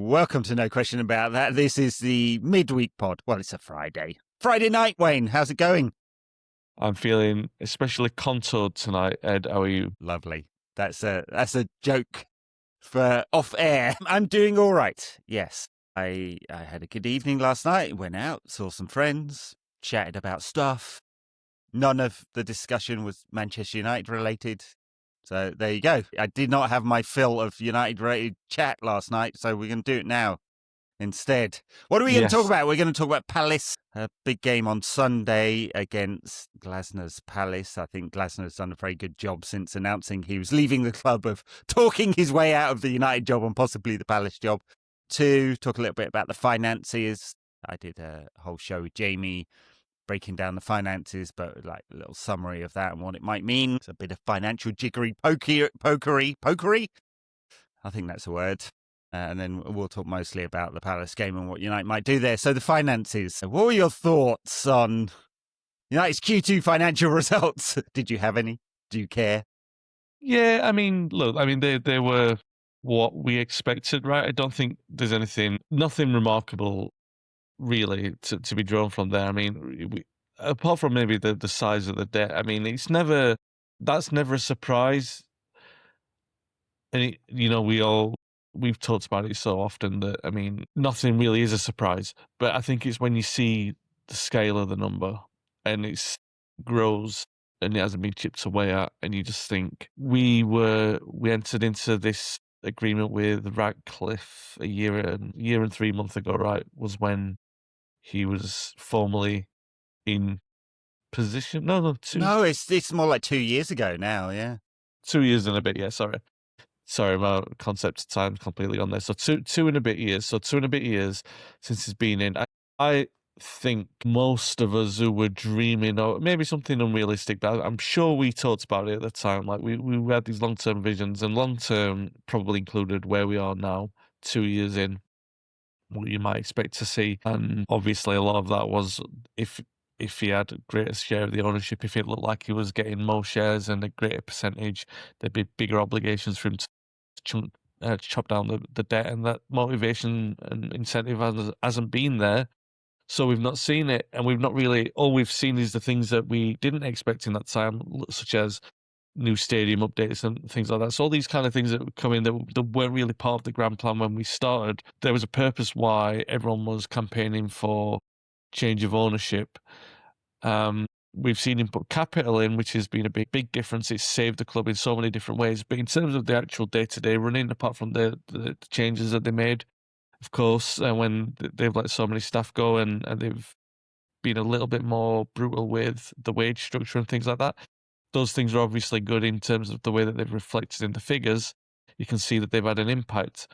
Welcome to No Question About That. This is the midweek pod. Well, it's a Friday. Friday night, Wayne. How's it going? I'm feeling especially contoured tonight. Ed, how are you? Lovely. That's a joke for off air. I'm doing all right. Yes. I had a good evening last night. Went out, saw some friends, chatted about stuff. None of the discussion was Manchester United related. So there you go. I did not have my fill of United-related chat last night, so we're going to do it now instead. What are we going to talk about? We're going to talk about Palace. A big game on Sunday against Glasner's Palace. I think Glasner's done a very good job since announcing he was leaving the club of talking his way out of the United job and possibly the Palace job. To talk a little bit about the finances. I did a whole show with Jamie breaking down the finances, but like a little summary of that and what it might mean. It's a bit of financial jiggery pokery. I think that's a word. And then we'll talk mostly about the Palace game and what United might do there. So the finances. What were your thoughts on United's Q2 financial results? Did you have any? Do you care? Yeah, I mean, look, they were what we expected, right? I don't think there's nothing remarkable really to be drawn from there. I mean, apart from maybe the size of the debt, I mean, that's never a surprise. And we've talked about it so often that, I mean, nothing really is a surprise. But I think it's when you see the scale of the number and it grows and it hasn't been chipped away at, and you just think we entered into this agreement with Ratcliffe a year and 3 months ago, right? Was when he was formally in position. No, it's more like 2 years ago now. Yeah, 2 years and a bit. Yeah, sorry, my concept of time completely on there. So two and a bit years. So 2.5 years since he's been in. I think most of us who were dreaming of maybe something unrealistic, but I'm sure we talked about it at the time. Like we had these long-term visions, and long-term probably included where we are now, 2 years in, what you might expect to see. And obviously a lot of that was if he had a greater share of the ownership, if it looked like he was getting more shares and a greater percentage, there'd be bigger obligations for him to chop down the debt, and that motivation and incentive hasn't been there. So we've not seen it, and all we've seen is the things that we didn't expect in that time, such as new stadium updates and things like that. So all these kind of things that come in that weren't really part of the grand plan when we started. There was a purpose why everyone was campaigning for change of ownership. We've seen him put capital in, which has been a big difference. It's saved the club in so many different ways. But in terms of the actual day-to-day running, apart from the changes that they made, of course, when they've let so many staff go and they've been a little bit more brutal with the wage structure and things like that, those things are obviously good in terms of the way that they've reflected in the figures. You can see that they've had an impact.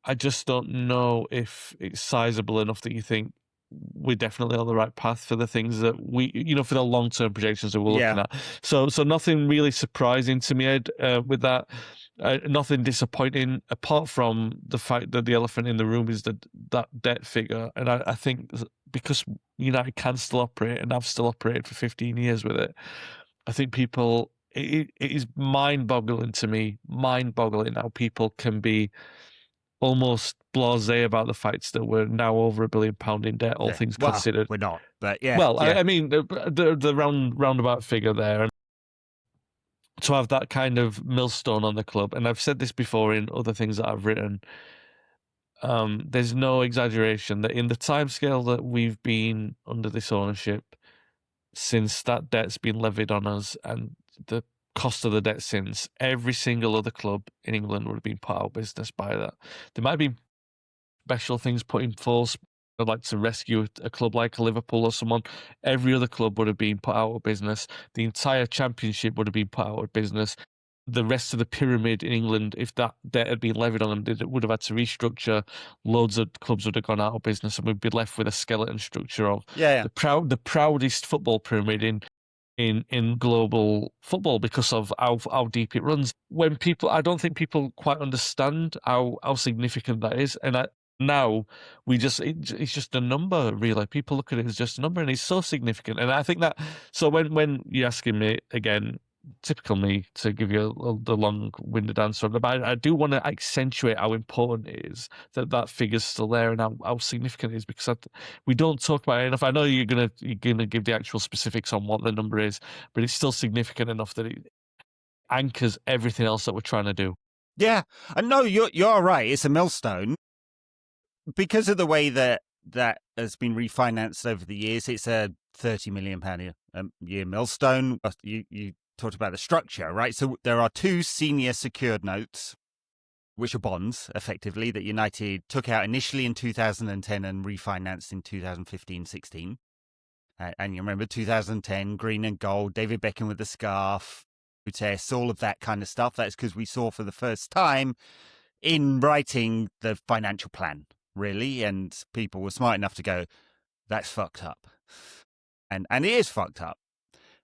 I just don't know if it's sizable enough that you think we're definitely on the right path for the things that for the long-term projections that we're looking at. So nothing really surprising to me, Ed, with that. Nothing disappointing, apart from the fact that the elephant in the room is that debt figure. And I think because United can still operate, and I've still operated for 15 years with it, I think it is mind-boggling to me, how people can be almost blasé about the fact that we're now over £1 billion in debt, all things considered. We're not, but yeah. Well, yeah. I mean, the roundabout figure there, and to have that kind of millstone on the club, and I've said this before in other things that I've written, there's no exaggeration that in the timescale that we've been under this ownership, since that debt's been levied on us and the cost of the debt since, every single other club in England would have been put out of business by that. There might be special things put in force, like to rescue a club like Liverpool or someone. Every other club would have been put out of business. The entire Championship would have been put out of business. The rest of the pyramid in England, if that debt had been levied on them, would have had to restructure. Loads of clubs would have gone out of business, and we'd be left with a skeleton structure of the proudest football pyramid in global football because of how deep it runs. I don't think people quite understand how significant that is, and now it's just a number, really. People look at it as just a number, and it's so significant. And I think that, so when you're asking me again, typical me to give you the long-winded answer, but I do want to accentuate how important it is that figure's still there and how significant it is, because we don't talk about it enough. I know you're gonna give the actual specifics on what the number is, but it's still significant enough that it anchors everything else that we're trying to do. Yeah, and no, you're right. It's a millstone because of the way that has been refinanced over the years. It's a £30 million a year millstone. You talked about the structure, right? So there are two senior secured notes, which are bonds, effectively, that United took out initially in 2010 and refinanced in 2015-16. And you remember 2010, green and gold, David Beckham with the scarf, Utess, all of that kind of stuff. That's because we saw for the first time in writing the financial plan, really, and people were smart enough to go, that's fucked up. And it is fucked up.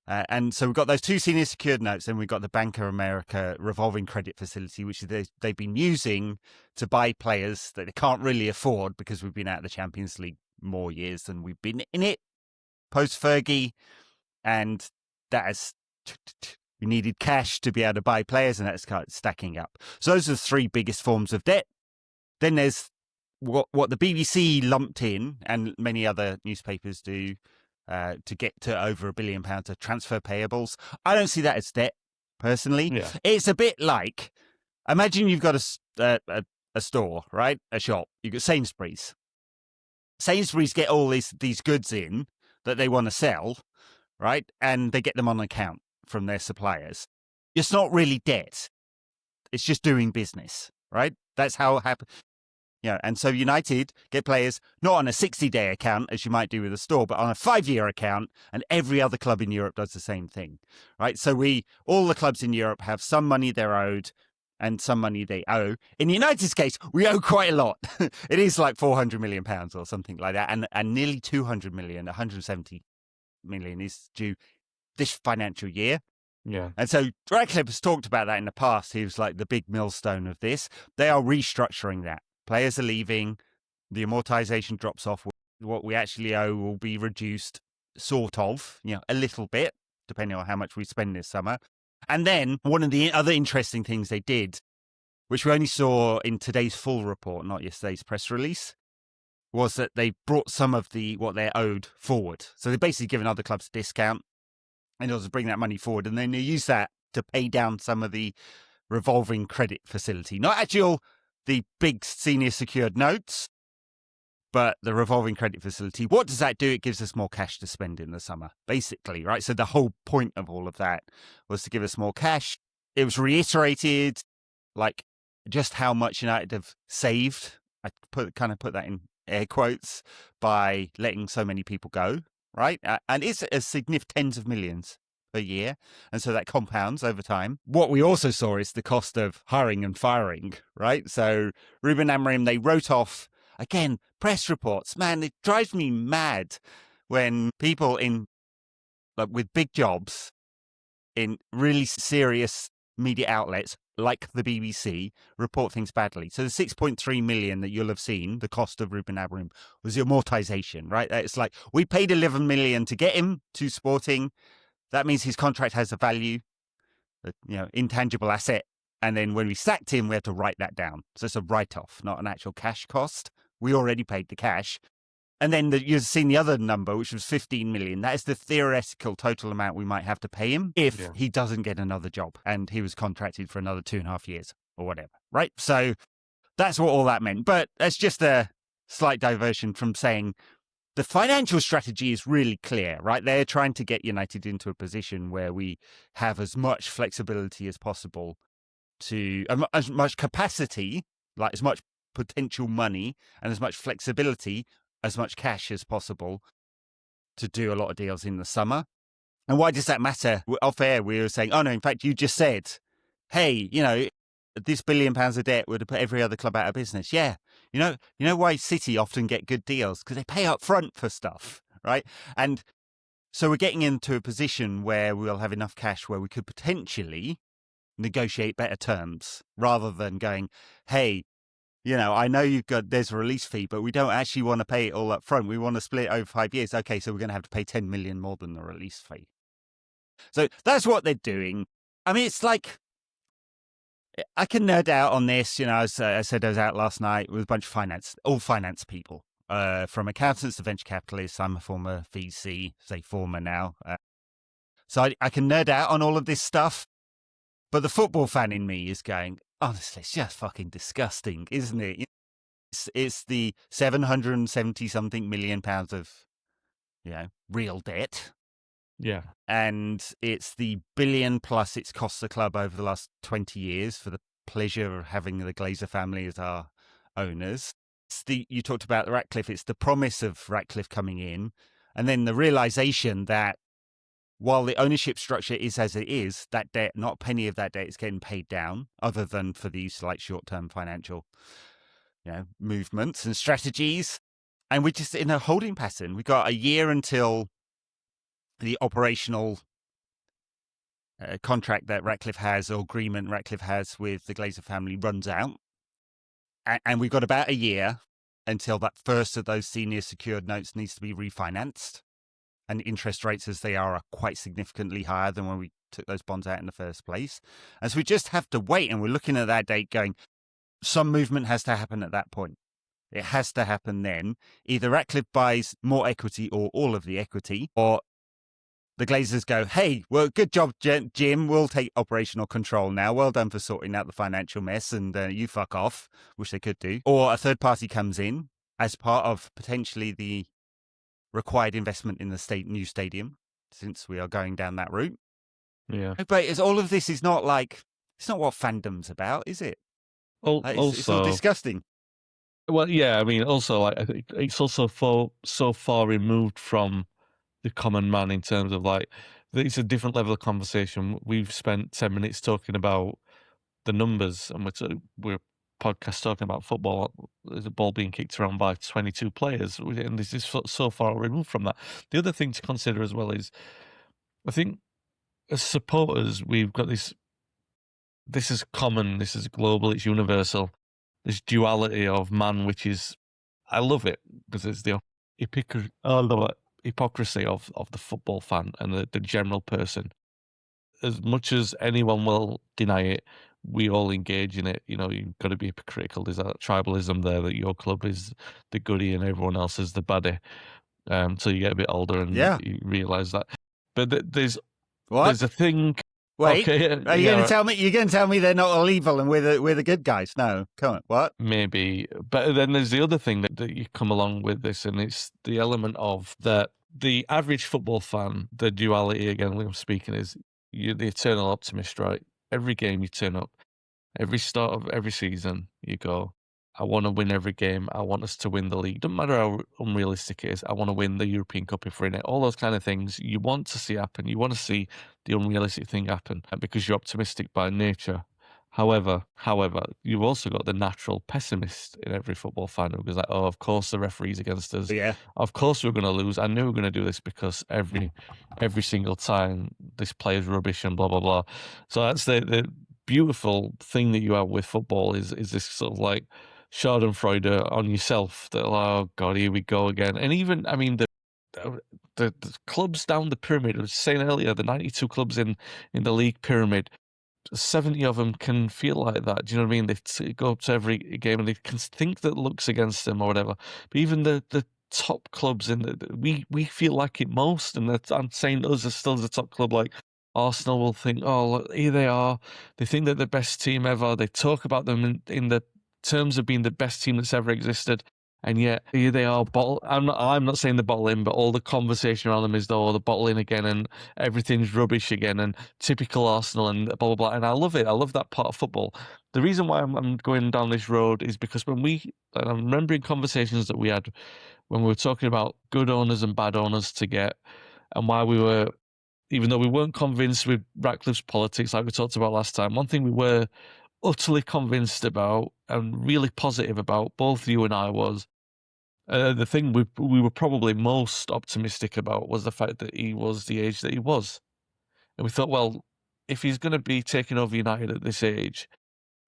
And so we've got those two senior secured notes, and we've got the Bank of America revolving credit facility, which they've been using to buy players that they can't really afford because we've been out of the Champions League more years than we've been in it post-Fergie. And that has... We needed cash to be able to buy players, and that's stacking up. So those are the three biggest forms of debt. Then there's what the BBC lumped in, and many other newspapers do, to get to over £1 billion of transfer payables. I don't see that as debt, personally. Yeah. It's a bit like, imagine you've got a store, right? A shop. You've got Sainsbury's. Sainsbury's get all these goods in that they want to sell, right? And they get them on account from their suppliers. It's not really debt. It's just doing business, right? That's how it happens. And so United get players not on a 60-day account, as you might do with a store, but on a 5-year account, and every other club in Europe does the same thing, right? So all the clubs in Europe have some money they're owed and some money they owe. In United's case, we owe quite a lot. It is like £400 million or something like that, and nearly 200 million, 170 million is due this financial year. Yeah. And so Ratcliffe has talked about that in the past. He was like the big millstone of this. They are restructuring that. Players are leaving. The amortization drops off. What we actually owe will be reduced, sort of, a little bit, depending on how much we spend this summer. And then one of the other interesting things they did, which we only saw in today's full report, not yesterday's press release, was that they brought some of what they're owed forward. So they're basically giving other clubs a discount in order to bring that money forward. And then they use that to pay down some of the revolving credit facility. Not actually the big senior secured notes, but the revolving credit facility. What does that do? It gives us more cash to spend in the summer, basically, right? So the whole point of all of that was to give us more cash. It was reiterated, like, just how much United have saved. I put that in air quotes by letting so many people go, right? And it's a significant tens of millions per year. And so that compounds over time. What we also saw is the cost of hiring and firing, right? So Ruben Amorim, they wrote off, again, press reports. Man, it drives me mad when people with big jobs in really serious media outlets like the BBC report things badly. So the 6.3 million that you'll have seen, the cost of Ruben Amorim, was the amortization, right? It's like, we paid 11 million to get him to Sporting. That means his contract has a value, intangible asset. And then when we sacked him, we had to write that down. So it's a write-off, not an actual cash cost. We already paid the cash. And then you've seen the other number, which was 15 million. That is the theoretical total amount we might have to pay him if he doesn't get another job and he was contracted for another 2.5 years or whatever, right? So that's what all that meant. But that's just a slight diversion from saying the financial strategy is really clear, right? They're trying to get United into a position where we have as much flexibility as possible to as much capacity, like as much potential money and as much flexibility, as much cash as possible to do a lot of deals in the summer. And why does that matter? Off air, we were saying, oh no, in fact, you just said, hey, this £1 billion of debt would have put every other club out of business. Yeah. You know why City often get good deals? Because they pay up front for stuff, right? And so we're getting into a position where we'll have enough cash where we could potentially negotiate better terms rather than going, hey, I know there's a release fee, but we don't actually want to pay it all up front. We want to split it over 5 years. Okay, so we're going to have to pay 10 million more than the release fee. So that's what they're doing. I mean, it's like, I can nerd out on this. I said I was out last night with a bunch of all finance people, from accountants to venture capitalists. I'm a former VC, say former now. So I can nerd out on all of this stuff. But the football fan in me is going, honestly, it's just fucking disgusting, isn't it? It's the 770 something million pounds of, real debt. Yeah. And it's the billion plus it's cost the club over the last 20 years for the pleasure of having the Glazer family as our owners. You talked about the Ratcliffe. It's the promise of Ratcliffe coming in, and then the realization that while the ownership structure is as it is, that debt, not a penny of that debt is getting paid down, other than for these like short-term financial, movements and strategies. And we're just in a holding pattern. We've got a year until the operational contract that Ratcliffe has, or agreement Ratcliffe has with the Glazer family, runs out. And we've got about a year until that first of those senior secured notes needs to be refinanced. And interest rates as they are quite significantly higher than when we took those bonds out in the first place. And so we just have to wait. And we're looking at that date going, some movement has to happen at that point. It has to happen then. Either Ratcliffe buys more equity or all of the equity, or the Glazers go, hey, well, good job, Jim. We'll take operational control now. Well done for sorting out the financial mess, and you fuck off, which they could do. Or a third party comes in as part of potentially the required investment in the new stadium, since we are going down that route. Yeah. But all of this is not like, it's not what fandom's about, is it? It's all disgusting. Well, yeah, I mean, also, like, I think it's also so far removed from the common man in terms of, like, it's a different level of conversation. We've spent 10 minutes talking about the numbers, and we're podcast talking about football. There's a ball being kicked around by 22 players, and this is so far removed from that. The other thing to consider as well is, I think as supporters, we've got this is common, this is global, it's universal, this duality of man, which is, I love it, because it's the hypocrisy of the football fan and the general person. As much as anyone will deny it, we all engage in it. You've got to be hypocritical. There's that tribalism there, that your club is the goodie and everyone else is the baddie. Till you get a bit older and you realise that. But there's a thing. Wait, okay, are you going to tell me? You're going to tell me they're not all evil and we're the good guys? No, come on, what? Maybe, but then there's the other thing that you come along with this, and it's the element of that the average football fan, the duality again. When I'm speaking, is you're the eternal optimist, right? Every game you turn up, every start of every season, you go, I want to win every game. I want us to win the league. Doesn't matter how unrealistic it is. I want to win the European Cup if we're in it. All those kind of things you want to see happen. You want to see the unrealistic thing happen because you're optimistic by nature. However, you've also got the natural pessimist in every football fan who goes like, oh, of course the referee's against us. Yeah. Of course we're going to lose. I knew we were going to do this because every single time this player's rubbish and blah, blah, blah. So that's the beautiful thing that you have with football is this sort of like Schadenfreude on yourself that, oh God, here we go again. And even, I mean, the clubs down the pyramid, I was saying earlier, the 92 clubs in the league pyramid, 70 of them can feel like that. Do you know what I mean? They go up to every game and they can think that luck's against them or whatever. But even the top clubs we feel like it most. And I'm saying us are still the top club. Like Arsenal will think, oh, look, here they are. They think they're the best team ever. They talk about them in the terms of being the best team that's ever existed. And yet here they are. I'm not saying the bottle in, but all the conversation around them is though the bottle in again, and everything's rubbish again, and typical Arsenal and blah blah blah. And I love it. I love that part of football. The reason why I'm going down this road is because I'm remembering conversations that we had when we were talking about good owners and bad owners to get, and why we were, even though we weren't convinced with Ratcliffe's politics like we talked about last time, one thing we were utterly convinced about and really positive about, both you and I, was the thing we were probably most optimistic about was the fact that he was the age that he was. And we thought, well, if he's going to be taking over United at this age,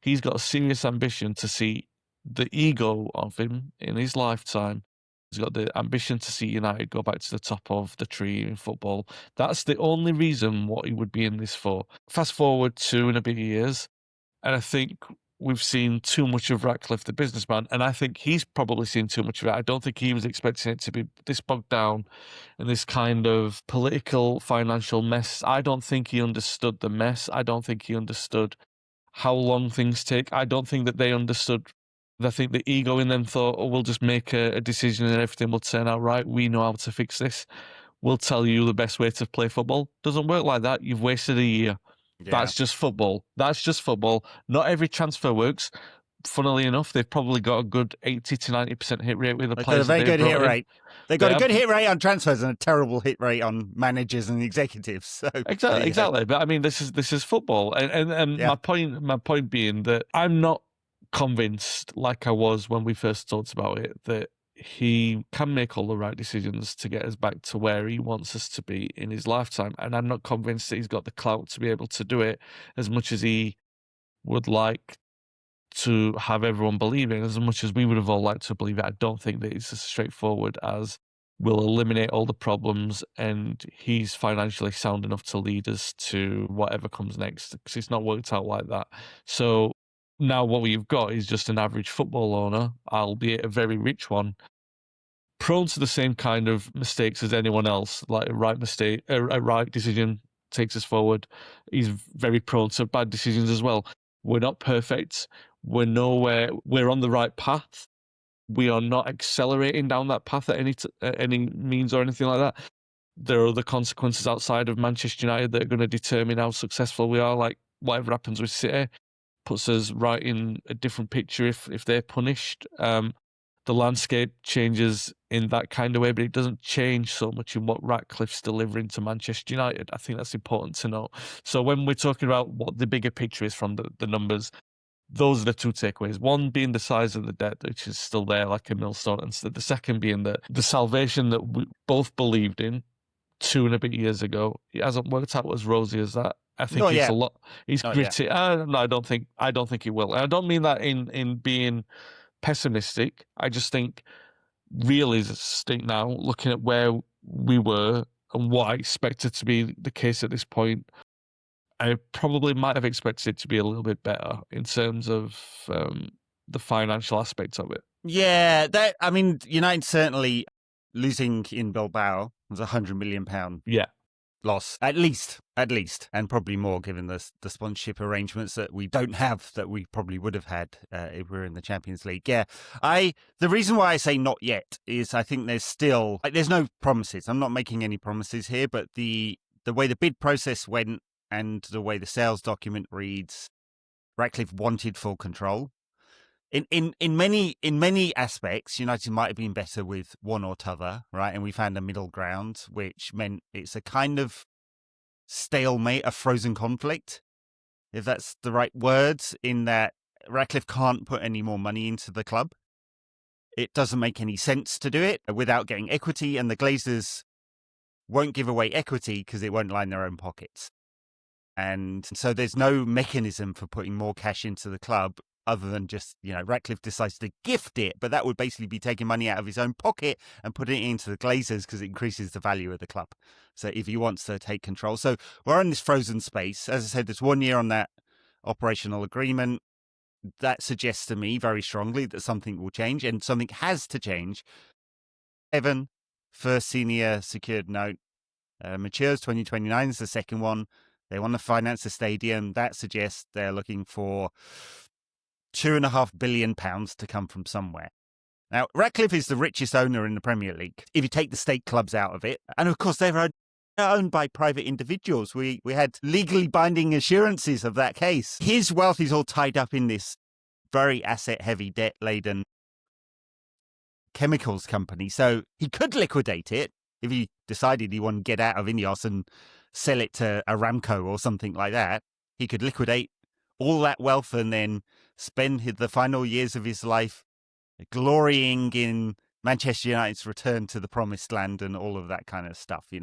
he's got a serious ambition to see the ego of him in his lifetime He's got the ambition to see United go back to the top of the tree in football. That's the only reason what he would be in this for. Fast forward 2.5 years, and I think we've seen too much of Ratcliffe, the businessman, and I think he's probably seen too much of it. I don't think he was expecting it to be this bogged down in this kind of political, financial mess. I don't think he understood the mess. I don't think he understood how long things take. I don't think that they understood. I think the ego in them thought, oh, we'll just make a decision and everything will turn out right. We know how to fix this. We'll tell you the best way to play football. Doesn't work like that. You've wasted a year. Yeah. That's just football. That's just football. Not every transfer works. Funnily enough, they've probably got a good 80 to 90% hit rate with the They've got players. a very good hit in. rate. They've got a good hit rate on transfers and a terrible hit rate on managers and executives. So exactly. But I mean, this is football, and Yeah. my point being that I'm not convinced, like I was when we first talked about it, that he can make all the right decisions to get us back to where he wants us to be in his lifetime. And I'm not convinced that he's got the clout to be able to do it as much as he would like to have everyone believing, as much as we would have all liked to believe it. I don't think that it's as straightforward as we'll eliminate all the problems and he's financially sound enough to lead us to whatever comes next, because it's not worked out like that. So now what we've got is just an average football owner, albeit a very rich one, prone to the same kind of mistakes as anyone else. Like a right decision takes us forward. He's very prone to bad decisions as well. We're not perfect. We're nowhere. We're on the right path. We are not accelerating down that path at any means or anything like that. There are other consequences outside of Manchester United that are going to determine how successful we are. Like whatever happens with City puts us right in a different picture if they're punished. The landscape changes in that kind of way, but it doesn't change so much in what Ratcliffe's delivering to Manchester United. I think that's important to know. So when we're talking about what the bigger picture is from the numbers, those are the two takeaways. One being the size of the debt, which is still there like a millstone, and the second being the salvation that we both believed in 2.5 years ago. It hasn't worked out as rosy as that. I think it's a lot. He's gritty. No, I don't think it will. And I don't mean that in being pessimistic. I just think realistic now, looking at where we were and what I expected to be the case at this point, I probably might have expected it to be a little bit better in terms of the financial aspect of it. Yeah, United certainly losing in Bilbao was £100 million. Yeah. Loss, at least, and probably more given the sponsorship arrangements that we don't have that we probably would have had if we were in the Champions League. Yeah, the reason why I say not yet is I think there's still there's no promises. I'm not making any promises here, but the way the bid process went and the way the sales document reads, Ratcliffe wanted full control. In many aspects, United might have been better with one or t'other, right? And we found a middle ground, which meant it's a kind of stalemate, a frozen conflict, if that's the right word, in that Ratcliffe can't put any more money into the club. It doesn't make any sense to do it without getting equity, and the Glazers won't give away equity because it won't line their own pockets. And so there's no mechanism for putting more cash into the club other than just, Ratcliffe decides to gift it, but that would basically be taking money out of his own pocket and putting it into the Glazers because it increases the value of the club. So if he wants to take control. So we're in this frozen space. As I said, there's 1 year on that operational agreement. That suggests to me very strongly that something will change, and something has to change. Evan, first senior secured note, matures 2029 is the second one. They want to finance the stadium. That suggests they're looking for £2.5 billion to come from somewhere. Now, Ratcliffe is the richest owner in the Premier League, if you take the state clubs out of it. And of course, they're owned by private individuals. We had legally binding assurances of that case. His wealth is all tied up in this very asset-heavy, debt-laden chemicals company. So he could liquidate it if he decided he wanted to get out of Ineos and sell it to Aramco or something like that. He could liquidate all that wealth and then spend the final years of his life glorying in Manchester United's return to the promised land and all of that kind of stuff. We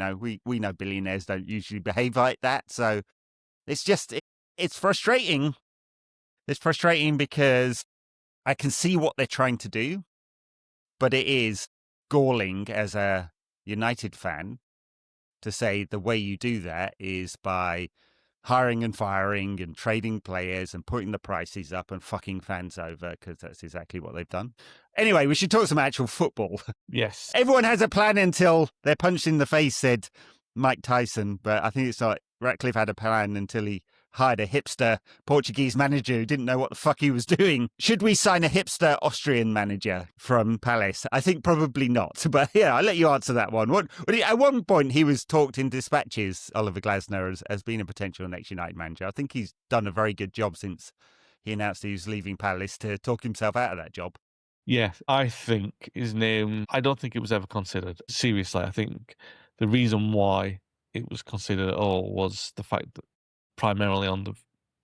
know billionaires don't usually behave like that. So it's frustrating. It's frustrating because I can see what they're trying to do, but it is galling as a United fan to say the way you do that is by hiring and firing and trading players and putting the prices up and fucking fans over, because that's exactly what they've done. Anyway, we should talk some actual football. Yes. Everyone has a plan until they're punched in the face, said Mike Tyson, but I think it's like Ratcliffe had a plan until he hired a hipster Portuguese manager who didn't know what the fuck he was doing. Should we sign a hipster Austrian manager from Palace? I think probably not, but yeah, I'll let you answer that one. At one point, he was talked in dispatches, Oliver Glasner, as being a potential next United manager. I think he's done a very good job since he announced he was leaving Palace to talk himself out of that job. Yeah, I think his name, I don't think it was ever considered. Seriously, I think the reason why it was considered at all was the fact that primarily on the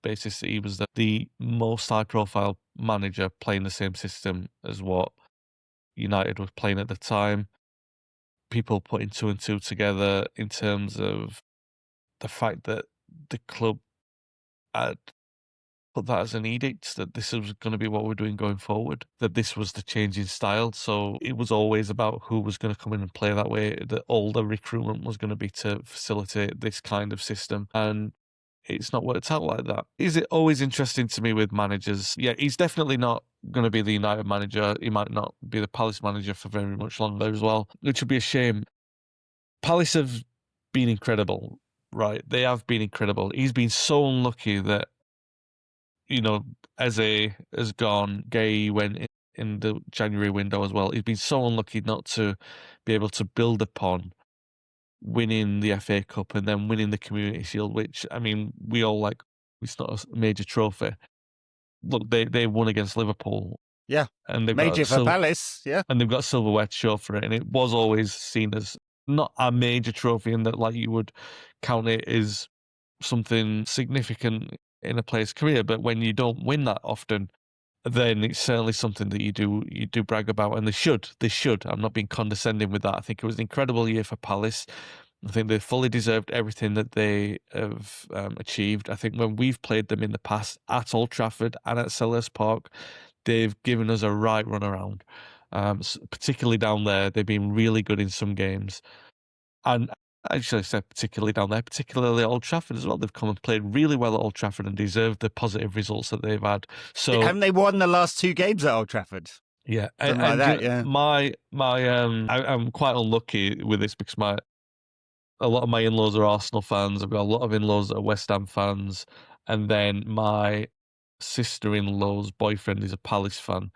basis that he was the most high-profile manager playing the same system as what United was playing at the time. People putting two and two together in terms of the fact that the club had put that as an edict, that this was going to be what we're doing going forward, that this was the change in style. So it was always about who was going to come in and play that way, that all the recruitment was going to be to facilitate this kind of system. And it's not worked out like that. Is it always interesting to me with managers? Yeah, he's definitely not going to be the United manager. He might not be the Palace manager for very much longer as well, which would be a shame. Palace have been incredible, right? They have been incredible. He's been so unlucky that, you know, Eze has gone, Gay went in the January window as well. He's been so unlucky not to be able to build upon winning the FA Cup and then winning the Community Shield, which, I mean, we all like, it's not a major trophy. Look, they won against Liverpool. Yeah, and they've major got for Palace, yeah. And they've got silverware to show for it, and it was always seen as not a major trophy in that, like, you would count it as something significant in a player's career, but when you don't win that often, then it's certainly something that you do brag about, and they should. I'm not being condescending with that. I think it was an incredible year for Palace. I think they fully deserved everything that they have achieved. I think when we've played them in the past at Old Trafford and at Selhurst Park, they've given us a right run around. Particularly down there, they've been really good in some games. And actually, I said particularly down there, particularly at Old Trafford as well. They've come and played really well at Old Trafford and deserved the positive results that they've had. So haven't they won the last two games at Old Trafford? Yeah, something like that. Yeah, I'm quite unlucky with this because a lot of my in-laws are Arsenal fans. I've got a lot of in-laws that are West Ham fans, and then my sister-in-law's boyfriend is a Palace fan.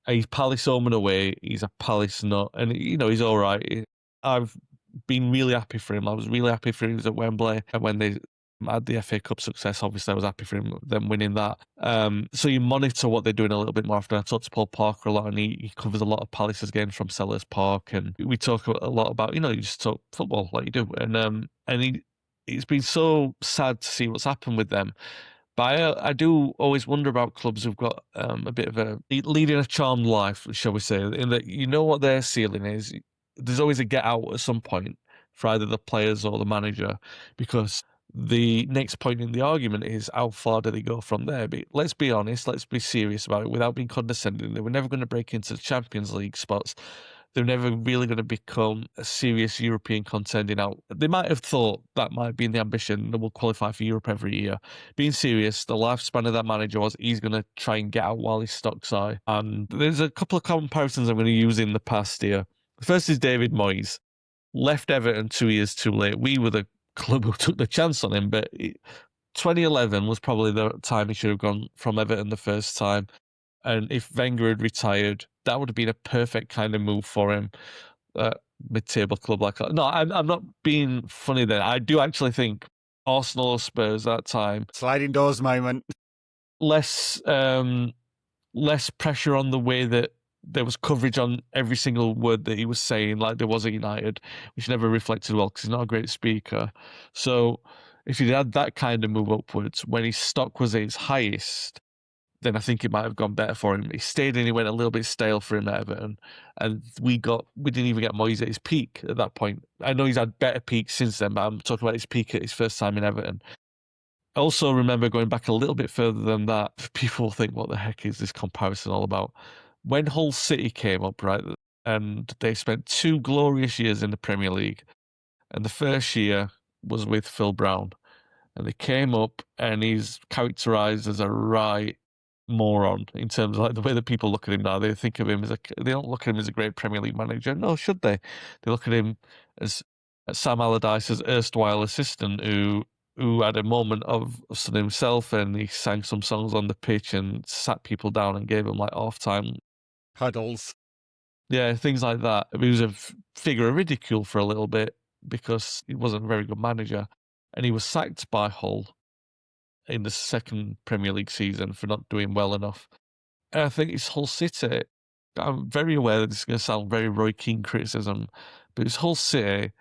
He's Palace home and away. He's a Palace nut, and he's all right. I've been really happy for him. I was really happy for him. He was at Wembley, and when they had the FA Cup success, obviously I was happy for them winning that. So you monitor what they're doing a little bit more often. I talk to Paul Parker a lot, and he covers a lot of Palace's games from Selhurst Park, and we talk a lot about, you just talk football like you do, and it's been so sad to see what's happened with them. But I do always wonder about clubs who've got a bit of a leading a charmed life, shall we say, in that what their ceiling is. There's always a get out at some point for either the players or the manager, because the next point in the argument is how far do they go from there? But let's be honest, let's be serious about it without being condescending. They were never going to break into the Champions League spots. They're never really going to become a serious European contending out. They might have thought that might be in the ambition that we'll qualify for Europe every year. Being serious, the lifespan of that manager was he's going to try and get out while his stock's high. And there's a couple of comparisons I'm going to use in the past here. The first is David Moyes. Left Everton 2 years too late. We were the club who took the chance on him, but 2011 was probably the time he should have gone from Everton the first time. And if Wenger had retired, that would have been a perfect kind of move for him. Mid-table club like that. No, I'm not being funny there. I do actually think Arsenal or Spurs that time. Sliding doors moment. Less pressure on the way that there was coverage on every single word that he was saying, like there was at United, which never reflected well because he's not a great speaker. So if he'd had that kind of move upwards when his stock was at its highest, then I think it might have gone better for him. He stayed and he went a little bit stale for him at Everton. And we didn't even get Moyes at his peak at that point. I know he's had better peaks since then, but I'm talking about his peak at his first time in Everton. I also remember going back a little bit further than that. People think, what the heck is this comparison all about? When Hull City came up, right, and they spent 2 glorious years in the Premier League. And the first year was with Phil Brown. And they came up, and he's characterised as a right moron in terms of like the way that people look at him now. They think of him as they don't look at him as a great Premier League manager. No, should they? They look at him as Sam Allardyce's erstwhile assistant who had a moment of himself, and he sang some songs on the pitch and sat people down and gave them like half-time Huddles. Yeah, things like that. He was a figure of ridicule for a little bit because he wasn't a very good manager, and he was sacked by Hull in the second Premier League season for not doing well enough. And I think it's Hull City. I'm very aware that this is going to sound very Roy Keane criticism, but it's Hull City.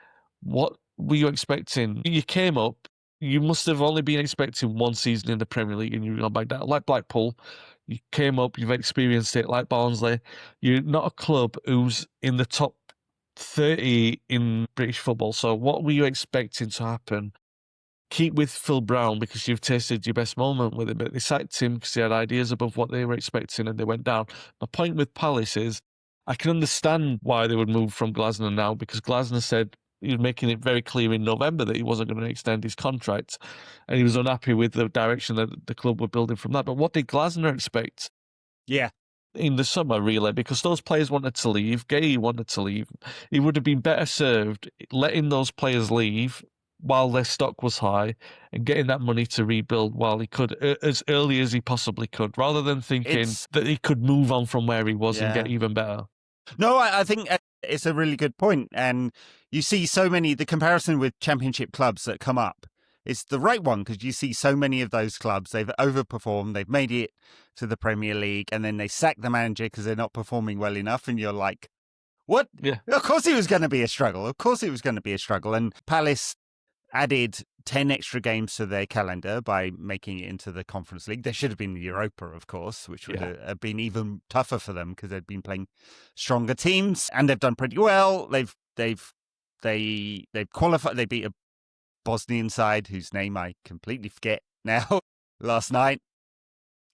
What were you expecting? You came up, you must have only been expecting one season in the Premier League and you've gone back down. Like Blackpool, you came up, you've experienced it. Like Barnsley, you're not a club who's in the top 30 in British football. So what were you expecting to happen? Keep with Phil Brown because you've tasted your best moment with him, but they sacked him because he had ideas above what they were expecting and they went down. My point with Palace is I can understand why they would move from Glasner now, because Glasner said he was making it very clear in November that he wasn't going to extend his contract and he was unhappy with the direction that the club were building from that. But what did Glasner expect? Yeah. In the summer, really, because those players wanted to leave. Gay wanted to leave. He would have been better served letting those players leave while their stock was high and getting that money to rebuild while he could, as early as he possibly could, rather than thinking that he could move on from where he was and get even better. No, I think it's a really good point. And you see so many, the comparison with championship clubs that come up, it's the right one because you see so many of those clubs, they've overperformed, they've made it to the Premier League, and then they sack the manager because they're not performing well enough. And you're like, what? Yeah. Of course it was going to be a struggle. Of course it was going to be a struggle. And Palace added 10 extra games to their calendar by making it into the Conference League. There should have been the Europa, of course, which would have been even tougher for them because they'd been playing stronger teams, and they've done pretty well. They've qualified. They beat a Bosnian side whose name I completely forget now last night,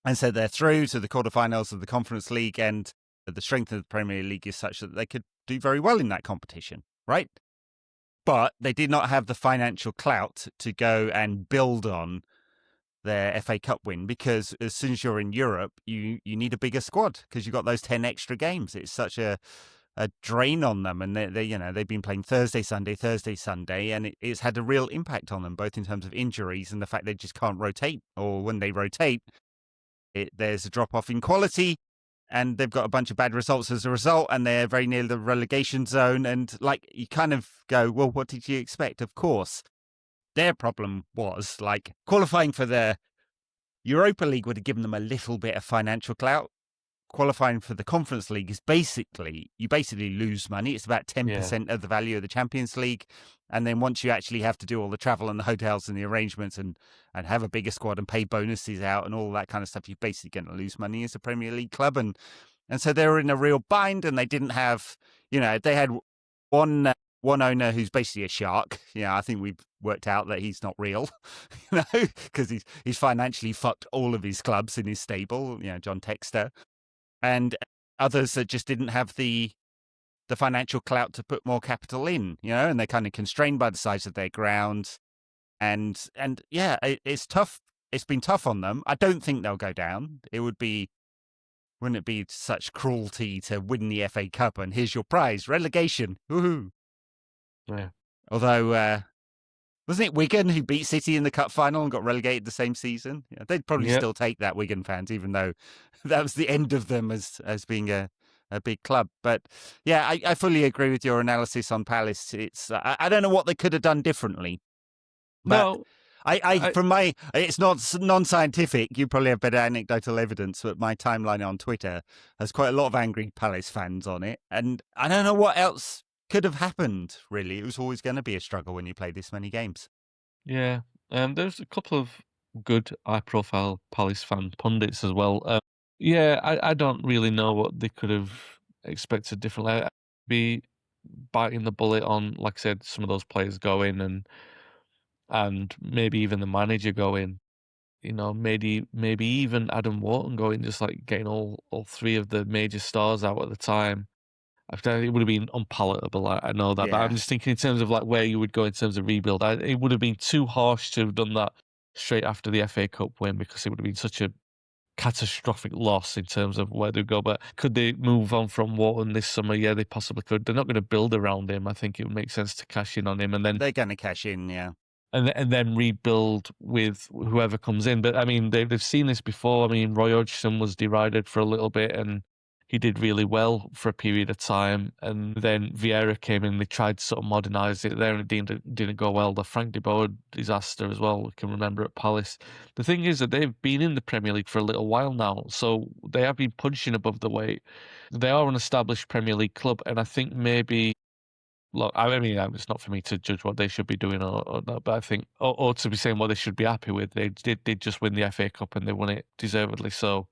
and so they're through to the quarterfinals of the Conference League. And the strength of the Premier League is such that they could do very well in that competition, right? But they did not have the financial clout to go and build on their FA Cup win, because as soon as you're in Europe, you need a bigger squad because you've got those 10 extra games. It's such a drain on them, and they've been playing Thursday, Sunday, and it's had a real impact on them, both in terms of injuries and the fact they just can't rotate, or when they rotate, there's a drop off in quality. And they've got a bunch of bad results as a result, and they're very near the relegation zone. And like, you kind of go, well, what did you expect? Of course, their problem was like qualifying for the Europa League would have given them a little bit of financial clout. Qualifying for the Conference League is you basically lose money. It's about 10% of the value of the Champions League. And then once you actually have to do all the travel and the hotels and the arrangements and have a bigger squad and pay bonuses out and all that kind of stuff, you're basically going to lose money as a Premier League club. And so they were in a real bind, and they didn't have, they had one owner who's basically a shark. I think we've worked out that he's not real, because he's financially fucked all of his clubs in his stable, John Textor. And others that just didn't have the financial clout to put more capital in, and they're kind of constrained by the size of their ground. And it's tough. It's been tough on them. I don't think they'll go down. Wouldn't it be such cruelty to win the FA Cup and here's your prize, relegation? Woohoo! Yeah. Although, wasn't it Wigan who beat City in the cup final and got relegated the same season? They'd probably still take that, Wigan fans, even though that was the end of them as being a big club. But yeah, I fully agree with your analysis on Palace. It's I don't know what they could have done differently. But No, it's not non-scientific. You probably have better anecdotal evidence, but my timeline on Twitter has quite a lot of angry Palace fans on it, and I don't know what else could have happened. Really, it was always going to be a struggle when you play this many games. Yeah, there's a couple of good high-profile Palace fan pundits as well. I don't really know what they could have expected differently. I'd be biting the bullet on, like I said, some of those players go in and maybe even the manager go in. Maybe even Adam Wharton going, just like getting all three of the major stars out at the time It would have been unpalatable. I know that, but I'm just thinking in terms of like where you would go in terms of rebuild. It would have been too harsh to have done that straight after the FA Cup win, because it would have been such a catastrophic loss in terms of where they go. But could they move on from Wharton this summer? Yeah, they possibly could. They're not going to build around him. I think it would make sense to cash in on him, and then they're going to cash in, and then rebuild with whoever comes in. But I mean, they've seen this before. I mean, Roy Hodgson was derided for a little bit, and he did really well for a period of time. And then Vieira came in. They tried to sort of modernise it there, and it didn't go well. The Frank de Boer disaster as well, we can remember at Palace. The thing is that they've been in the Premier League for a little while now, so they have been punching above the weight. They are an established Premier League club, and I think maybe. Look, I mean, it's not for me to judge what they should be doing or not, but I think, or to be saying what they should be happy with. They did just win the FA Cup, and they won it deservedly. So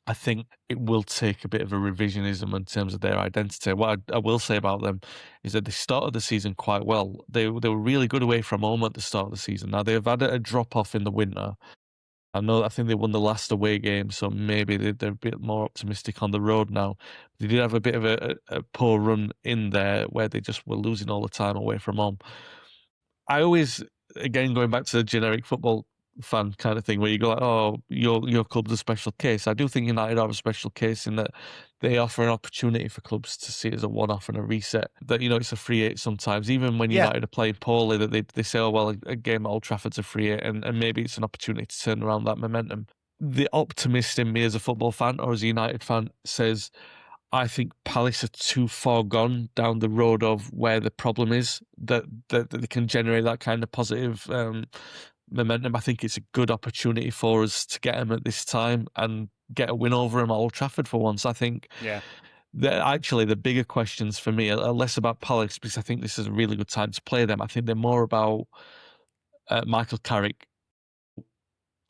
I think it will take a bit of a revisionism in terms of their identity. What I will say about them is that they started the season quite well. They were really good away from home at the start of the season. Now they've had a drop off in the winter. I think they won the last away game, so maybe they're a bit more optimistic on the road now. They did have a bit of a poor run in there where they just were losing all the time away from home. I always, again, going back to the generic football fan kind of thing, where you go like, oh, your club's a special case. I do think United are a special case in that they offer an opportunity for clubs to see it as a one-off and a reset. That, it's a free hit sometimes, even when United are playing poorly, that they say, oh, well, a game at Old Trafford's a free hit, and maybe it's an opportunity to turn around that momentum. The optimist in me as a football fan or as a United fan says, I think Palace are too far gone down the road of where the problem is, that they can generate that kind of positive momentum. I think it's a good opportunity for us to get them at this time and get a win over them at Old Trafford for once. I think actually the bigger questions for me are less about Palace, because I think this is a really good time to play them. I think they're more about Michael Carrick.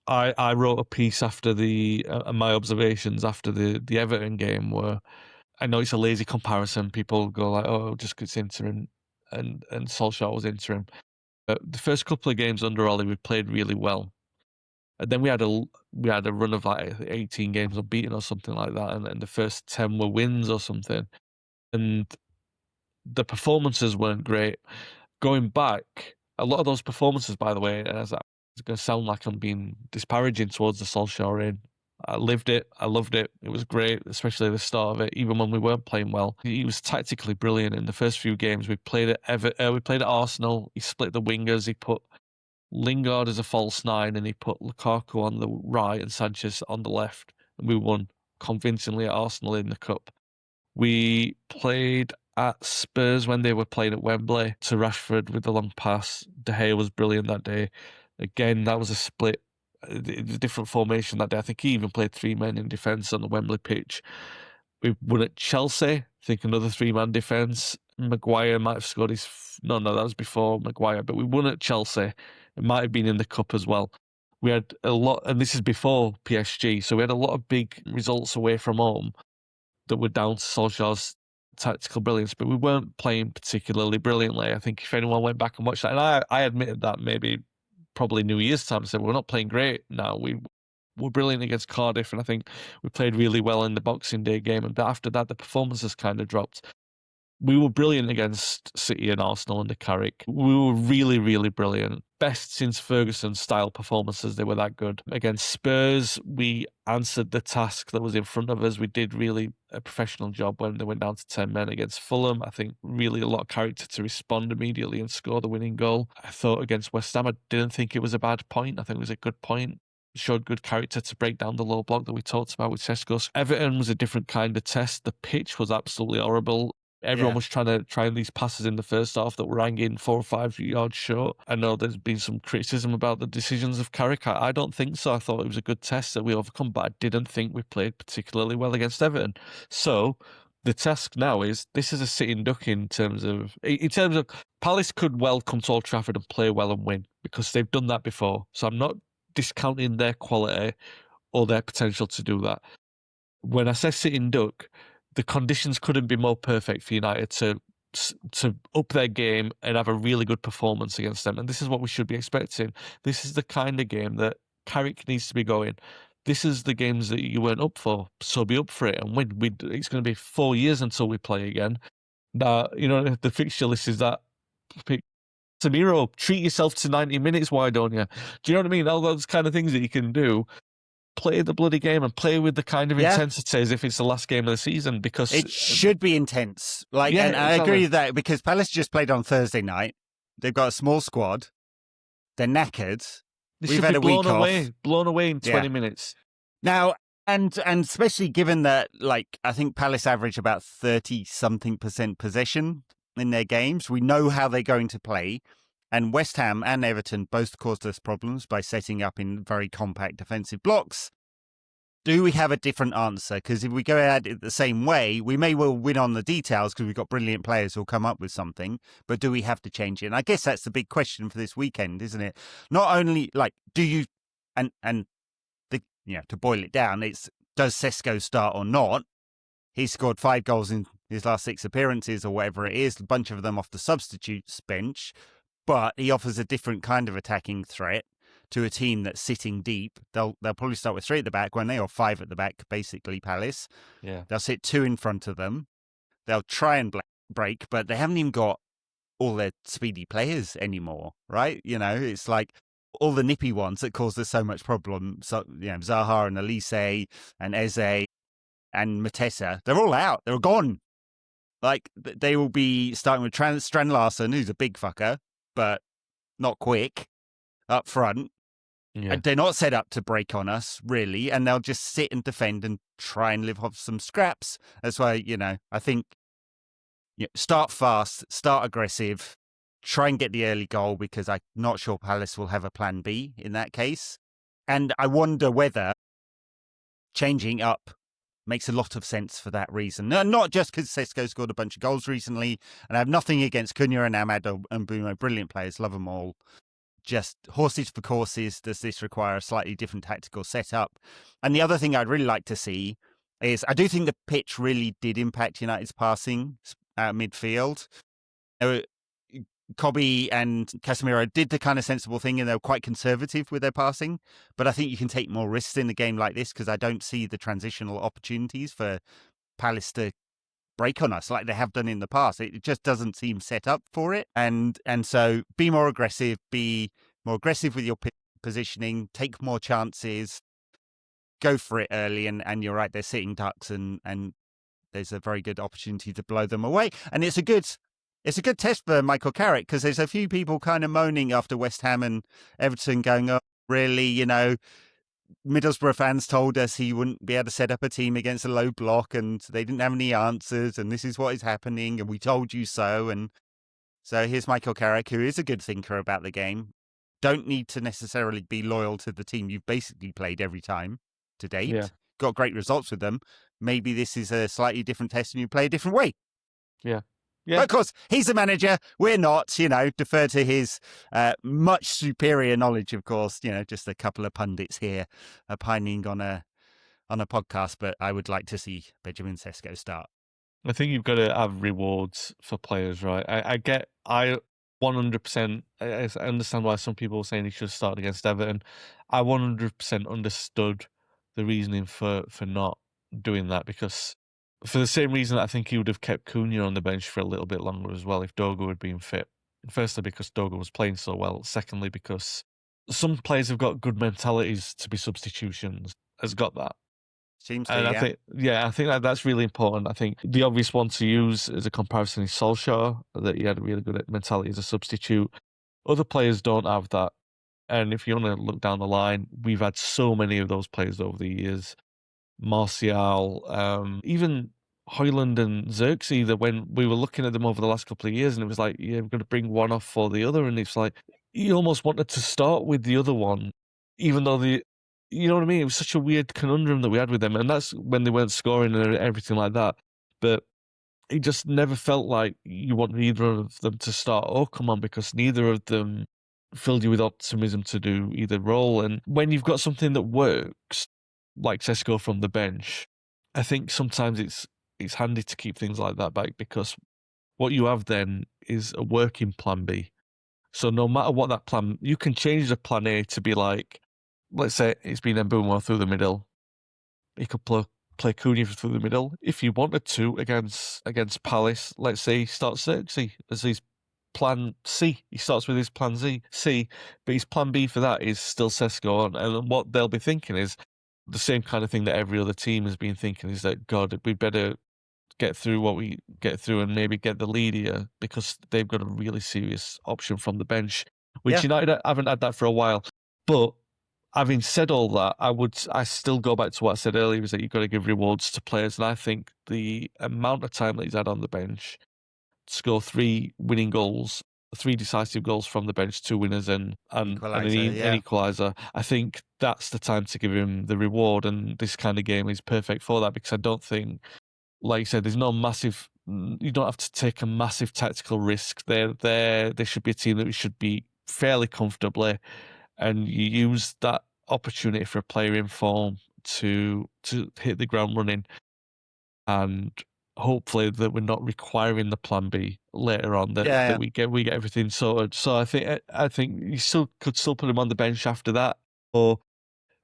I wrote a piece after my observations after the Everton game where I know it's a lazy comparison. People go like, oh, just because it's interim and Solskjaer was interim. The first couple of games under Ollie, we played really well. And then we had a run of like 18 games unbeaten or something like that. And the first 10 were wins or something. And the performances weren't great. Going back, a lot of those performances, by the way, and it's going to sound like I'm being disparaging towards the Solskjaer reign. I lived it. I loved it. It was great, especially at the start of it, even when we weren't playing well. He was tactically brilliant in the first few games. We played at Arsenal. He split the wingers. He put Lingard as a false nine, and he put Lukaku on the right and Sanchez on the left. And we won convincingly at Arsenal in the Cup. We played at Spurs when they were playing at Wembley to Rashford with the long pass. De Gea was brilliant that day. Again, that was a split. A different formation that day. I think he even played 3 men in defence on the Wembley pitch. We won at Chelsea. I think another 3-man defence. Maguire might have scored his... No, that was before Maguire. But we won at Chelsea. It might have been in the Cup as well. We had a lot... And this is before PSG. So we had a lot of big results away from home that were down to Solskjaer's tactical brilliance. But we weren't playing particularly brilliantly. I think if anyone went back and watched that... And I admitted that maybe... probably New Year's time, said we're not playing great now. We were brilliant against Cardiff, and I think we played really well in the Boxing Day game. And after that, the performances kind of dropped. We were brilliant against City and Arsenal under Carrick. We were really, really brilliant. Best since Ferguson style performances. They were that good. Against Spurs, we answered the task that was in front of us. We did really a professional job when they went down to 10 men. Against Fulham, I think really a lot of character to respond immediately and score the winning goal. I thought against West Ham, I didn't think it was a bad point. I think it was a good point. Showed good character to break down the low block that we talked about with Šeško. Everton was a different kind of test. The pitch was absolutely horrible. Everyone was trying to try these passes in the first half that were hanging 4 or 5 yards short. I know there's been some criticism about the decisions of Carrick. I don't think so. I thought it was a good test that we overcome, but I didn't think we played particularly well against Everton. So the task now is, this is a sitting duck in terms of Palace could well come to Old Trafford and play well and win, because they've done that before. So I'm not discounting their quality or their potential to do that. When I say sitting duck, the conditions couldn't be more perfect for United to up their game and have a really good performance against them. And this is what we should be expecting. This is the kind of game that Carrick needs to be going. this is the games that you weren't up for, so be up for it and win. It's going to be 4 years until we play again. Now, the fixture list is that. Samiro, treat yourself to 90 minutes, why don't you? Do you know what I mean? All those kind of things that you can do. Play the bloody game and play with the kind of intensity as if it's the last game of the season, because it should be intense. And exactly. I agree with that, because Palace just played on Thursday night. They've got a small squad. They're knackered. We've had a week off. Blown away in 20 minutes. Now, and especially given that, I think Palace average about 30-something% possession in their games. We know how they're going to play. And West Ham and Everton both caused us problems by setting up in very compact defensive blocks. Do we have a different answer? Because if we go at it the same way, we may well win on the details because we've got brilliant players who'll come up with something. But do we have to change it? And I guess that's the big question for this weekend, isn't it? Not only, do you... to boil it down, it's does Šeško start or not? He's scored 5 goals in his last 6 appearances or whatever it is, a bunch of them off the substitutes bench. But he offers a different kind of attacking threat to a team that's sitting deep. They'll probably start with 3 at the back, when they are 5 at the back, basically, Palace. Yeah. They'll sit 2 in front of them. They'll try and break, but they haven't even got all their speedy players anymore, right? It's like all the nippy ones that caused us so much problem. So, Zaha and Elise and Eze and Matessa, they're all out. They're gone. They will be starting with Strand Larsen, who's a big fucker, but not quick, up front. Yeah. They're not set up to break on us, really, and they'll just sit and defend and try and live off some scraps. That's why, I think start fast, start aggressive, try and get the early goal, because I'm not sure Palace will have a plan B in that case. And I wonder whether changing up makes a lot of sense for that reason. No, not just because Šeško scored a bunch of goals recently, and I have nothing against Cunha and Ahmad and Bumo, brilliant players, love them all. Just horses for courses, does this require a slightly different tactical setup? And the other thing I'd really like to see is, I do think the pitch really did impact United's passing midfield. Kobe and Casemiro did the kind of sensible thing, and they were quite conservative with their passing. But I think you can take more risks in a game like this, because I don't see the transitional opportunities for Palace to break on us like they have done in the past. It just doesn't seem set up for it. And so be more aggressive with your positioning, take more chances, go for it early. And you're right, they're sitting ducks, and there's a very good opportunity to blow them away. And it's a good test for Michael Carrick, because there's a few people kind of moaning after West Ham and Everton going, oh, really, Middlesbrough fans told us he wouldn't be able to set up a team against a low block, and they didn't have any answers, and this is what is happening, and we told you so. And so here's Michael Carrick, who is a good thinker about the game. Don't need to necessarily be loyal to the team you've basically played every time to date. Yeah. Got great results with them. Maybe this is a slightly different test and you play a different way. Yeah. Yeah. But of course, he's the manager. We're not, defer to his much superior knowledge, of course. Just a couple of pundits here opining on a podcast. But I would like to see Benjamin Šeško start. I think you've got to have rewards for players, right? I 100%, I understand why some people are saying he should start against Everton. I 100% understood the reasoning for not doing that, because for the same reason I think he would have kept Cunha on the bench for a little bit longer as well if Dogo had been fit. Firstly, because Dogo was playing so well. Secondly, because some players have got good mentalities to be substitutions. Has got that. Seems to, and yeah. I think that's really important. I think the obvious one to use as a comparison is Solskjaer, that he had a really good mentality as a substitute. Other players don't have that. And if you want to look down the line, we've had so many of those players over the years. Martial, even Højlund and Xerxes, that when we were looking at them over the last couple of years, and it was like, yeah, we're going to bring one off for the other. And it's like, you almost wanted to start with the other one, even though you know what I mean? It was such a weird conundrum that we had with them. And that's when they weren't scoring and everything like that. But it just never felt like you wanted either of them to start or come on, because neither of them filled you with optimism to do either role. And when you've got something that works, like Šeško from the bench, I think sometimes it's handy to keep things like that back, because what you have then is a working plan B. So no matter what that plan, you can change the plan A to be like, let's say it's been Mbeumo through the middle. He could play Cunha through the middle. If he wanted to against Palace, let's say he starts Xerxes as his plan C. He starts with his plan C, but his plan B for that is still Šeško on. And what they'll be thinking is the same kind of thing that every other team has been thinking, is that, God, we better get through what we get through and maybe get the lead here, because they've got a really serious option from the bench, which United haven't had that for a while. But having said all that, I still go back to what I said earlier, is that you've got to give rewards to players. And I think the amount of time that he's had on the bench to score 3 winning goals, 3 decisive goals from the bench, 2 winners and an equaliser, I think that's the time to give him the reward. And this kind of game is perfect for that, because I don't think, like you said, there's no massive, you don't have to take a massive tactical risk. They should be a team that we should be fairly comfortably, and you use that opportunity for a player in form to hit the ground running, and hopefully that we're not requiring the plan B later on, that we get everything sorted. So I think you could still put him on the bench after that, or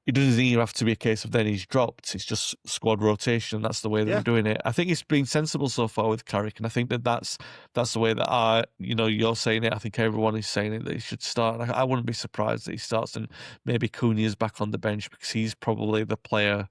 it doesn't even have to be a case of then he's dropped. It's just squad rotation. That's the way that we're doing it. I think it's been sensible so far with Carrick, and I think that's the way that you're saying it. I think everyone is saying it, that he should start. I wouldn't be surprised that he starts and maybe Cunha's back on the bench, because he's probably the player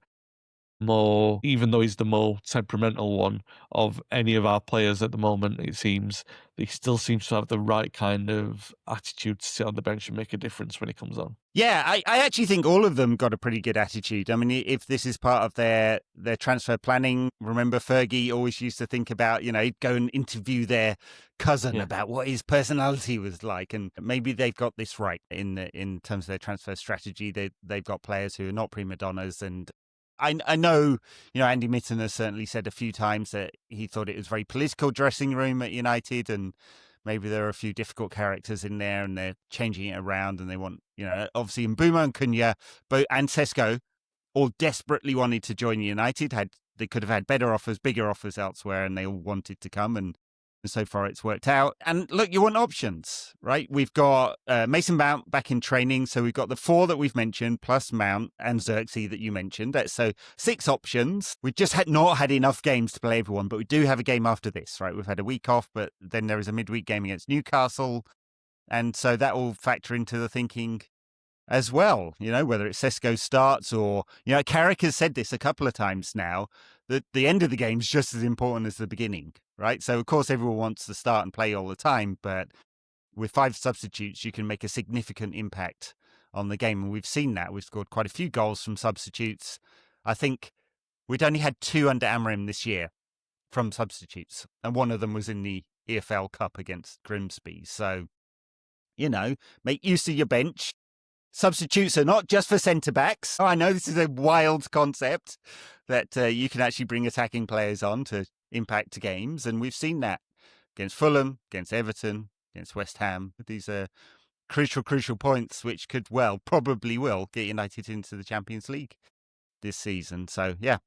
more, even though he's the more temperamental one of any of our players at the moment, it seems that he still seems to have the right kind of attitude to sit on the bench and make a difference when he comes on. Yeah, I actually think all of them got a pretty good attitude. I mean, if this is part of their transfer planning, remember Fergie always used to think about, he'd go and interview their cousin about what his personality was like, and maybe they've got this right in terms of their transfer strategy. They've got players who are not prima donnas, and I know, Andy Mitten has certainly said a few times that he thought it was a very political dressing room at United, and maybe there are a few difficult characters in there and they're changing it around, and they want, obviously Mbeumo and Cunha and Šeško all desperately wanted to join United. They could have had better offers, bigger offers elsewhere, and they all wanted to come, and so far it's worked out. And look, you want options, right? We've got Mason Mount back in training, so we've got the 4 that we've mentioned, plus Mount and Xerxes that you mentioned. So 6 options. We've just not had enough games to play everyone, but we do have a game after this, right? We've had a week off, but then there is a midweek game against Newcastle, and so that will factor into the thinking as well, whether it's Šeško starts or, Carrick has said this a couple of times now, that the end of the game is just as important as the beginning, right? So, of course, everyone wants to start and play all the time, but with 5 substitutes, you can make a significant impact on the game. And we've seen that. We've scored quite a few goals from substitutes. I think we'd only had 2 under Amorim this year from substitutes, and one of them was in the EFL Cup against Grimsby. So, make use of your bench. Substitutes are not just for centre-backs. I know this is a wild concept that you can actually bring attacking players on to impact games, and we've seen that against Fulham, against Everton, against West Ham. These are crucial points which probably will get United into the Champions League this season. So, yeah,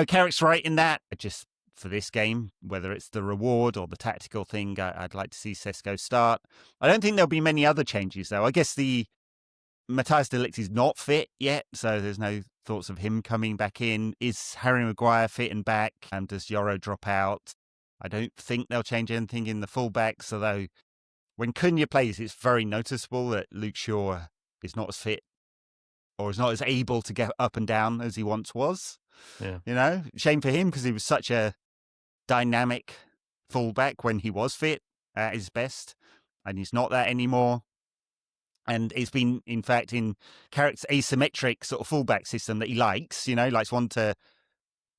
Carrick's right in that. Just for this game, whether it's the reward or the tactical thing, I'd like to see Šeško start. I don't think there'll be many other changes, though. I guess Matthijs de Ligt is not fit yet, so there's no thoughts of him coming back in. Is Harry Maguire fit and back? And does Yoro drop out? I don't think they'll change anything in the fullbacks, although when Cunha plays, it's very noticeable that Luke Shaw is not as fit or is not as able to get up and down as he once was. Yeah. Shame for him, because he was such a dynamic fullback when he was fit at his best, and he's not that anymore. And it's been, in fact, in Carrick's asymmetric sort of fullback system that he likes, likes one to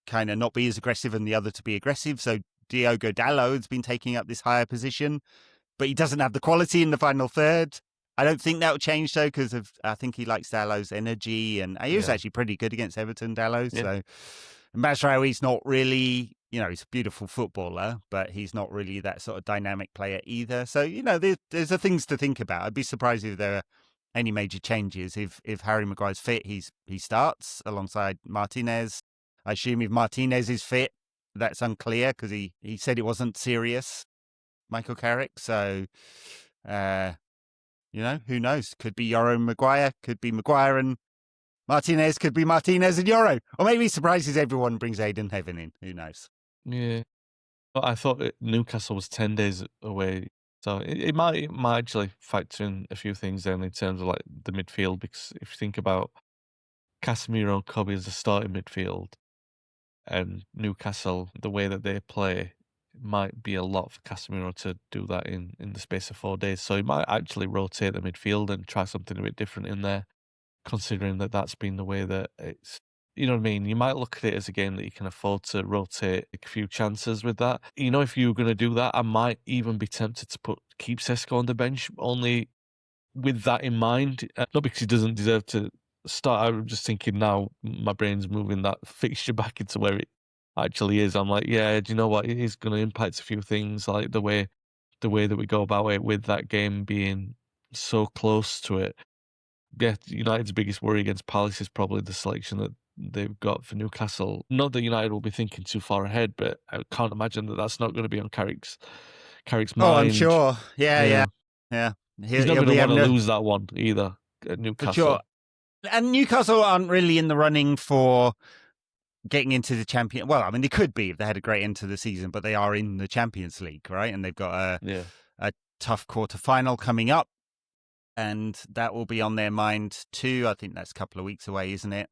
kind of not be as aggressive and the other to be aggressive. So Diogo Dalot has been taking up this higher position, but he doesn't have the quality in the final third. I don't think that will change, though, because I think he likes Dalot's energy, and he was actually pretty good against Everton, Dalot. Yeah. So Mazraoui's not really, he's a beautiful footballer, but he's not really that sort of dynamic player either. So, there's things to think about. I'd be surprised if there are any major changes. If Harry Maguire's fit, he starts alongside Martinez. I assume if Martinez is fit, that's unclear, because he said it wasn't serious, Michael Carrick. So, who knows? Could be Yoro Maguire, could be Maguire and Martinez could be Martinez and Euro. Or maybe he surprises everyone and brings Aiden Heaven in. Who knows? Yeah. But I thought Newcastle was 10 days away. So it might actually factor in a few things then in terms of like the midfield, because if you think about Casemiro and Kobe as a starting midfield and Newcastle, the way that they play, it might be a lot for Casemiro to do that in the space of 4 days. So he might actually rotate the midfield and try something a bit different in there, considering that that's been the way that it's, you know what I mean? You might look at it as a game that you can afford to rotate a few chances with that. You know, if you were going to do that, I might even be tempted to keep Šeško on the bench, only with that in mind. Not because he doesn't deserve to start. I'm just thinking now, my brain's moving that fixture back into where it actually is. I'm like, yeah, do you know what? It is going to impact a few things, like the way that we go about it, with that game being so close to it. Yeah, United's biggest worry against Palace is probably the selection that they've got for Newcastle. Not that United will be thinking too far ahead, but I can't imagine that that's not going to be on Carrick's mind. Oh, I'm sure. Yeah. He's not going to want to lose that one either at Newcastle. For sure. And Newcastle aren't really in the running for getting into the champion. Well, I mean, they could be if they had a great end to the season, but they are in the Champions League, right? And they've got a tough quarter-final coming up, and that will be on their mind too. I think that's a couple of weeks away, isn't it?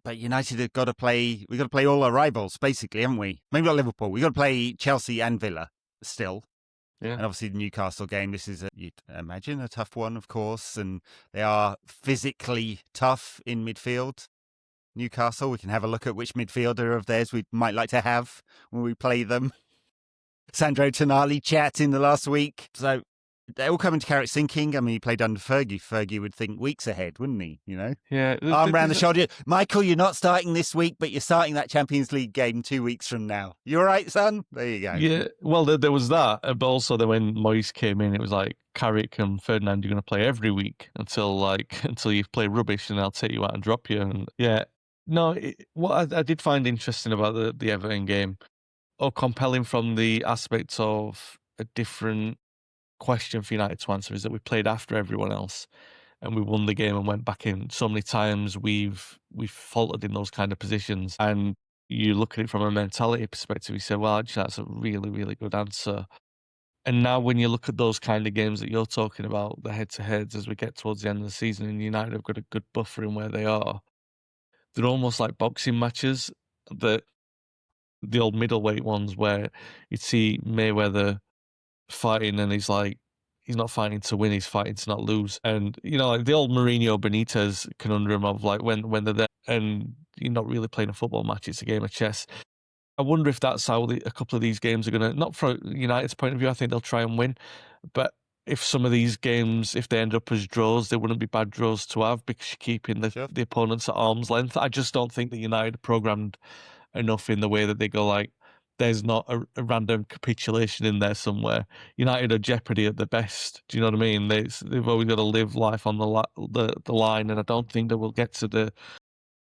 But United have got to play. We've got to play all our rivals, basically, haven't we? Maybe not Liverpool. We've got to play Chelsea and Villa still. Yeah. And obviously the Newcastle game, this is, you'd imagine, a tough one, of course. And they are physically tough in midfield. Newcastle, we can have a look at which midfielder of theirs we might like to have when we play them. Sandro Tonali chat in the last week. So they're all coming to Carrick's thinking. I mean, he played under Fergie. Fergie would think weeks ahead, wouldn't he? You know? Yeah. Arm around the shoulder. Michael, you're not starting this week, but you're starting that Champions League game 2 weeks from now. You all right, son? There you go. Yeah. Well, there was that. But also then when Moyes came in, it was like, Carrick and Ferdinand, you're going to play every week until you play rubbish, and I'll take you out and drop you. And yeah. No, what I did find interesting about the Everton game, or compelling from the aspect of a different question for United to answer, is that we played after everyone else and we won the game and went back in. So many times we've faltered in those kind of positions, and you look at it from a mentality perspective, you say, well, actually that's a really, really good answer. And now when you look at those kind of games that you're talking about, the head-to-heads, as we get towards the end of the season, and United have got a good buffer in where they are, they're almost like boxing matches, the old middleweight ones where you'd see Mayweather fighting and he's not fighting to win, he's fighting to not lose. And, like the old Mourinho Benitez conundrum of like when they're there and you're not really playing a football match, it's a game of chess. I wonder if that's how a couple of these games are going to, not from United's point of view, I think they'll try and win, but if some of these games, if they end up as draws, they wouldn't be bad draws to have because you're keeping the opponents at arm's length. I just don't think that United are programmed enough in the way that they go like, there's not a random capitulation in there somewhere. United are jeopardy at the best. Do you know what I mean? They've always got to live life on the line, and I don't think that we'll get to the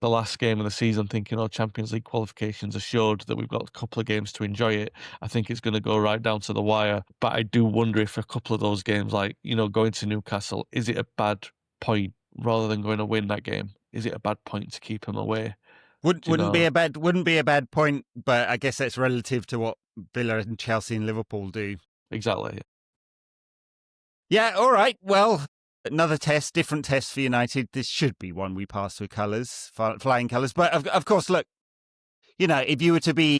last game of the season thinking, Champions League qualifications assured, that we've got a couple of games to enjoy it. I think it's going to go right down to the wire. But I do wonder if a couple of those games, like, going to Newcastle, is it a bad point rather than going to win that game? Is it a bad point to keep them away? Wouldn't be a bad point, but I guess that's relative to what Villa and Chelsea and Liverpool do. Exactly. Yeah, all right. Well, another test, different test for United. This should be one we pass with colours, flying colours. But of course, look, if you were to be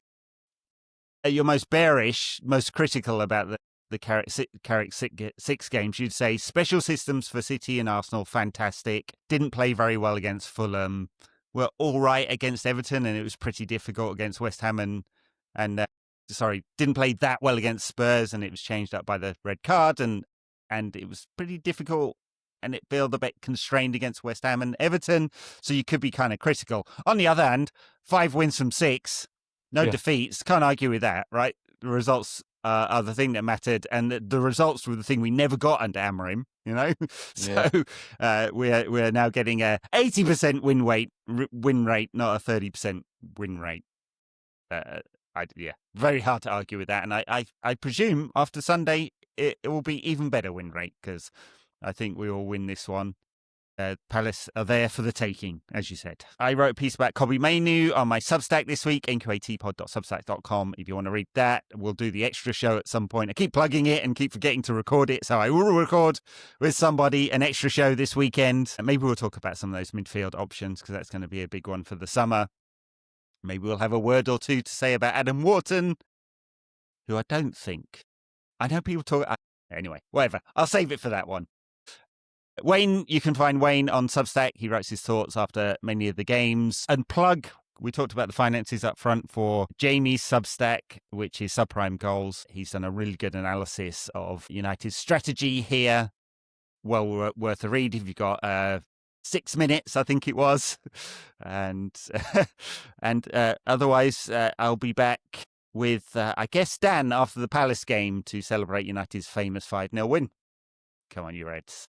your most bearish, most critical about the Carrick 6 games, you'd say special systems for City and Arsenal, fantastic. Didn't play very well against Fulham. Were all right against Everton, and it was pretty difficult against West Ham and didn't play that well against Spurs, and it was changed up by the red card, and it was pretty difficult, and it felt a bit constrained against West Ham and Everton, so you could be kind of critical. On the other hand, 5 wins from 6, no defeats, can't argue with that, right? The results are the thing that mattered, and the results were the thing we never got under Amorim, So we're now getting a 80% win rate, not a 30% win rate. Very hard to argue with that, and I presume after Sunday it will be even better win rate, because I think we will win this one. Palace are there for the taking, as you said. I wrote a piece about Kobbie Mainoo on my Substack this week, nqatpod.substack.com. If you want to read that, we'll do the extra show at some point. I keep plugging it and keep forgetting to record it, so I will record with somebody an extra show this weekend. And maybe we'll talk about some of those midfield options, because that's going to be a big one for the summer. Maybe we'll have a word or two to say about Adam Wharton, who I don't think... I know people talk... Anyway, whatever. I'll save it for that one. Wayne, you can find Wayne on Substack. He writes his thoughts after many of the games. And plug, we talked about the finances up front for Jamie's Substack, which is Subprime Goals. He's done a really good analysis of United's strategy here. Well worth a read if you've got 6 minutes, I think it was. And otherwise, I'll be back with, I guess, Dan after the Palace game to celebrate United's famous 5-0 win. Come on, you Reds.